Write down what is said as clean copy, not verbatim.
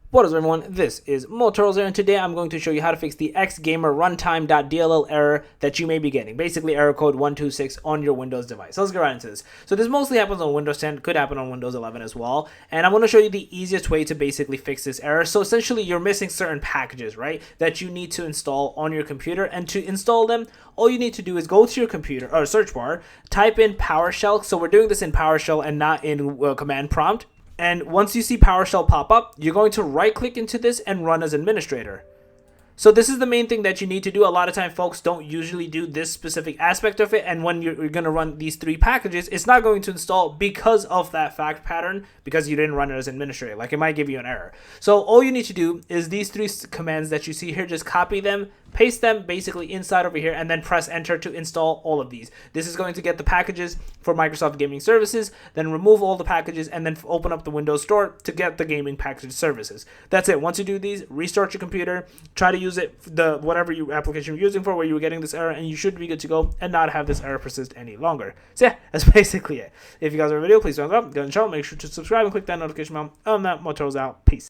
What is up, everyone? This is Motorola here, and today I'm going to show you how to fix the Xgameruntime.dll error that you may be getting. Basically, error code 126 on your Windows device. So let's get right into this. So this mostly happens on Windows 10, could happen on Windows 11 as well. And I'm going to show you the easiest way to basically fix this error. So essentially, you're missing certain packages, right, that you need to install on your computer. And to install them, all you need to do is go to your computer or search bar, type in PowerShell. So we're doing this in PowerShell and not in command prompt. And once you see PowerShell pop up, you're going to right click into this and run as administrator. So this is the main thing that you need to do. A lot of time folks don't usually do this specific aspect of it, and when you're going to run these three packages, it's not going to install because of that fact pattern, because you didn't run it as administrator. Like, it might give you an error. So all you need to do is these three commands that you see here, just copy them, paste them basically inside over here, and then press enter to install all of these. This is going to get the packages for Microsoft Gaming Services, then remove all the packages, and then open up the Windows Store to get the gaming package services. That's it. Once you do these, restart your computer, try to use it, the whatever application you're using for where you were getting this error, and you should be good to go and not have this error persist any longer. So yeah, that's basically it. If you guys are a video, please thumbs up, go and show, make sure to subscribe and click that notification bell. Other than that, Motorola's out. Peace.